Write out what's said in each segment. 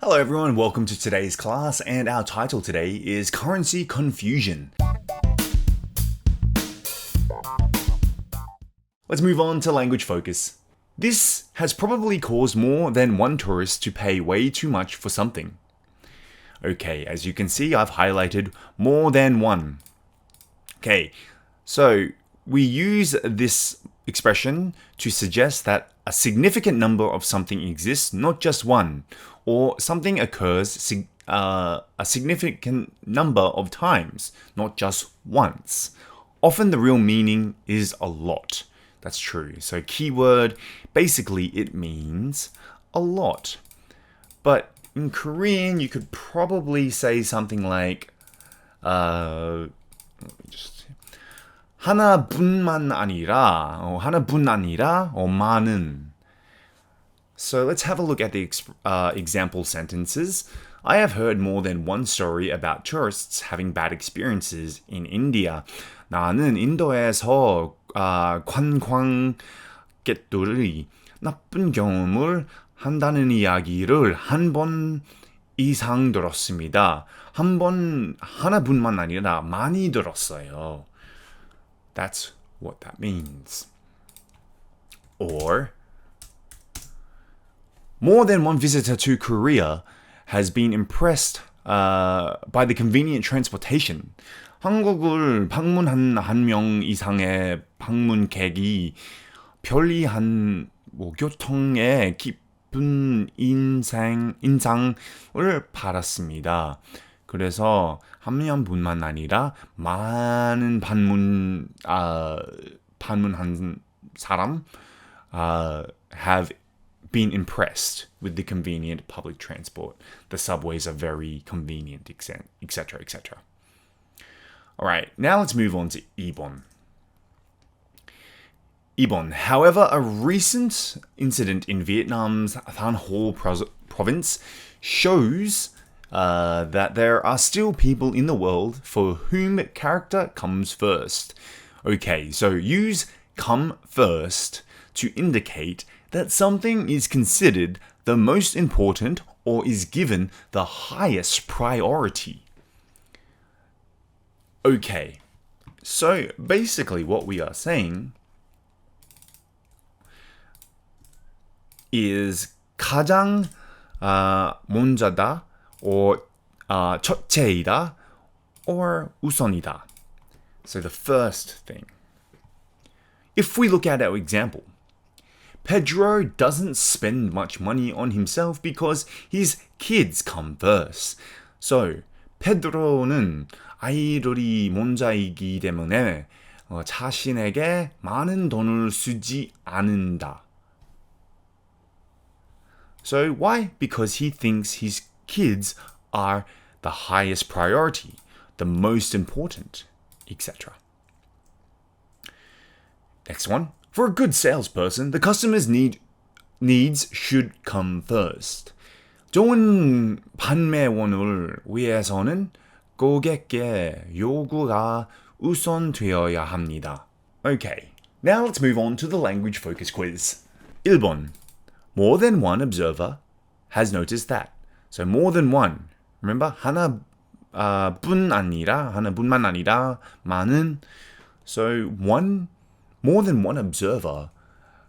Hello everyone, welcome to today's class, and our title today is Currency Confusion. Let's move on to language focus. This has probably caused more than one tourist to pay way too much for something. Okay, as you can see, I've highlighted more than one. Okay, so we use this expression to suggest that a significant number of something exists, not just one, or something occurs a significant number of times, not just once. Often the real meaning is a lot. That's true. So keyword, basically it means a lot. But in Korean, you could probably say something like 하나뿐만 아니라, 하나뿐 아니라, 많은. So let's have a look at the example sentences. I have heard more than one story about tourists having bad experiences in India. 나는 인도에서 관광객들이 나쁜 경험을 한다는 이야기를 한 번 이상 들었습니다. 하나뿐만 아니라 많이 들었어요. That's what that means. Or, more than one visitor to Korea has been impressed by the convenient transportation. 한국을 방문한 한 명 이상의 방문객이 편리한 교통의 깊은 인상을 받았습니다. 그래서 한 명뿐만 아니라 많은 방문한 사람 have been impressed with the convenient public transport. The subways are very convenient, etc., etc. All right, now let's move on to Ibon. Ibon. However, a recent incident in Vietnam's Thanh Ho province shows that there are still people in the world for whom character comes first. Okay, so use come first to indicate that something is considered the most important or is given the highest priority. Okay, so basically what we are saying is 가장 먼저다 or 첫째이다 or 우선이다. So the first thing. If we look at our example, Pedro doesn't spend much money on himself because his kids come first. So 페드로는 아이들이 먼저이기 때문에 자신에게 많은 돈을 쓰지 않는다. So why? Because he thinks his kids are the highest priority, the most important, etc. Next one. For a good salesperson, the customer's needs should come first. 좋은 판매원을 위해서는 고객의 요구가 우선되어야 합니다. Okay, now let's move on to the language focus quiz. 1번. More than one observer has noticed that. So more than one. Remember, 하나뿐만 아니라 많은. So more than one observer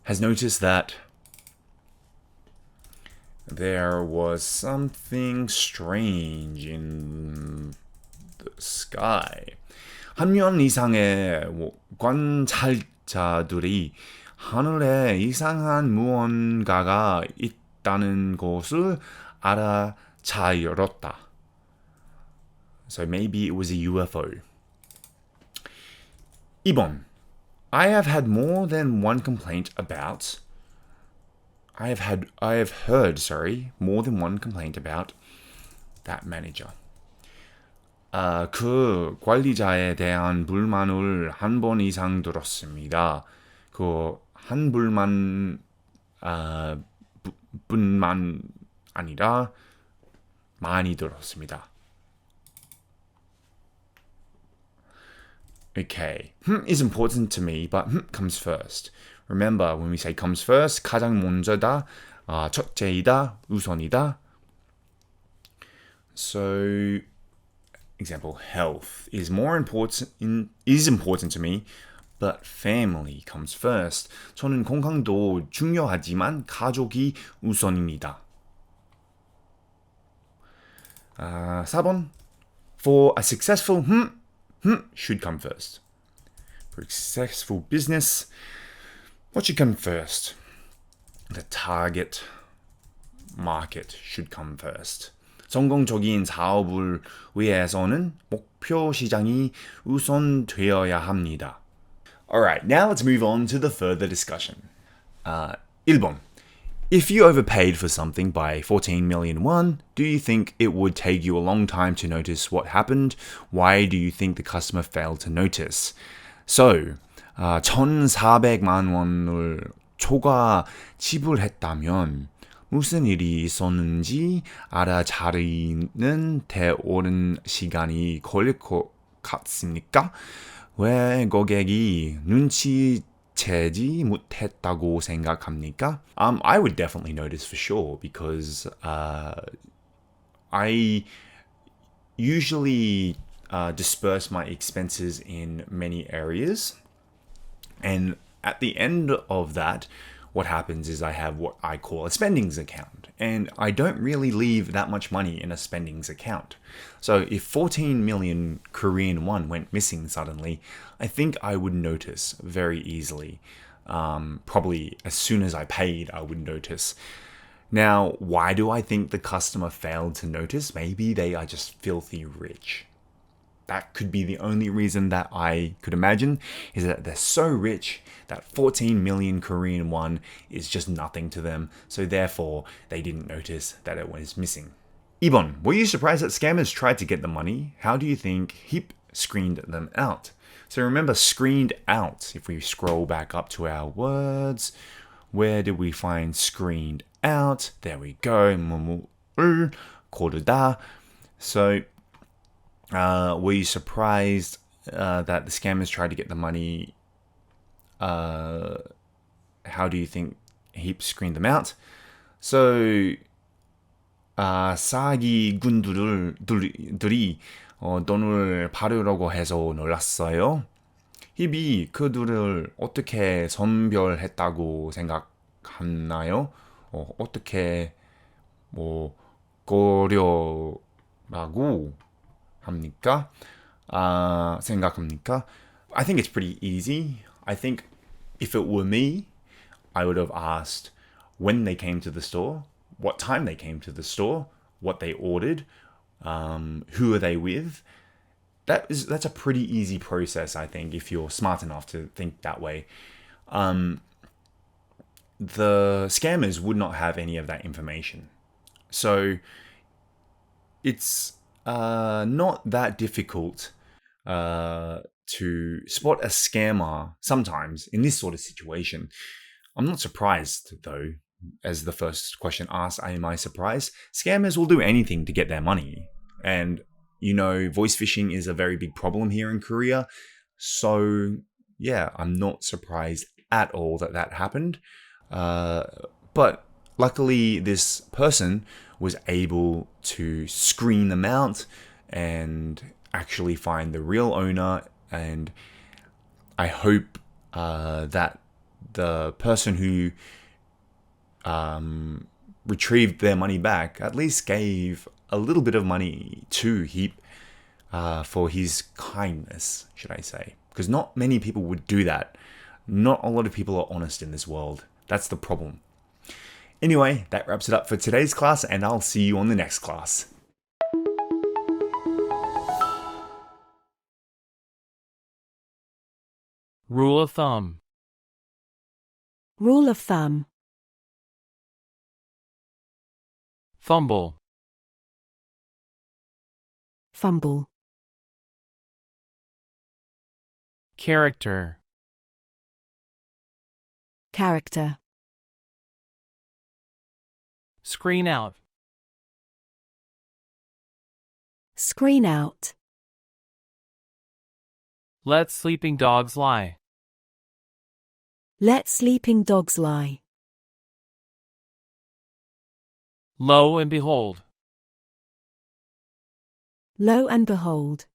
has noticed that there was something strange in the sky. 한 명 이상의 관찰자들이 하늘에 이상한 무언가가 있다는 것을 알아차렸다. So maybe it was a UFO. 2번. I have heard more than one complaint about that manager. 그 관리자에 대한 불만을 한 번 이상 들었습니다. 한 뿐만 아니라 많이 들었습니다. Okay, is important to me, but comes first. Remember, when we say comes first, 가장 먼저다, 첫째이다, 우선이다. So, example, health is important to me, but family comes first. 저는 건강도 중요하지만 가족이 우선입니다. 4번. For a successful should come first. For a successful business, what should come first? The target market should come first. 성공적인 사업을 위해서는 목표 시장이 우선되어야 합니다. Alright, now let's move on to the further discussion. 1번. If you overpaid for something by 14 million won, do you think it would take you a long time to notice what happened? Why do you think the customer failed to notice? So, 1,400만 원을 초과 지불했다면 무슨 일이 있었는지 알아차리는 데 오랜 시간이 걸릴 것 같습니까? 왜 고객이 눈치채지 못했다고 생각합니까? I would definitely notice for sure because I usually disperse my expenses in many areas. And at the end of that, what happens is I have what I call a spendings account. And I don't really leave that much money in a spendings account. So if 14 million Korean won went missing suddenly, I think I would notice very easily. Probably as soon as I paid, I would notice. Now, why do I think the customer failed to notice? Maybe they are just filthy rich. That could be the only reason that I could imagine, is that they're so rich that 14 million Korean won is just nothing to them. So therefore, they didn't notice that it was missing. 2번, were you surprised that scammers tried to get the money? How do you think Heap screened them out? So remember, screened out. If we scroll back up to our words, where did we find screened out? There we go. 고르다. So, were you surprised that the scammers tried to get the money? How do you think Heap screened them out? So, 사기꾼들이 돈을 바르려고 해서 놀랐어요. 힙이 그들을 어떻게 선별했다고 생각하나요? 어떻게 고려라고 합니까? 생각합니까? I think it's pretty easy. I think if it were me, I would have asked when they came to the store, what time they came to the store, what they ordered, who are they with. That's a pretty easy process, I think, if you're smart enough to think that way. The scammers would not have any of that information. So it's not that difficult to spot a scammer sometimes in this sort of situation. I'm not surprised, though, as the first question asks, am I surprised? Scammers will do anything to get their money. And, voice phishing is a very big problem here in Korea. So, yeah, I'm not surprised at all that happened. But luckily, this person was able to screen them out and actually find the real owner. And I hope that the person who retrieved their money back at least gave a little bit of money to Heap for his kindness, should I say. Because not many people would do that. Not a lot of people are honest in this world. That's the problem. Anyway, that wraps it up for today's class, and I'll see you on the next class. Rule of thumb. Rule of thumb. Fumble. Fumble. Character. Character. Screen out. Screen out. Let sleeping dogs lie. Let sleeping dogs lie. Lo and behold. Lo and behold.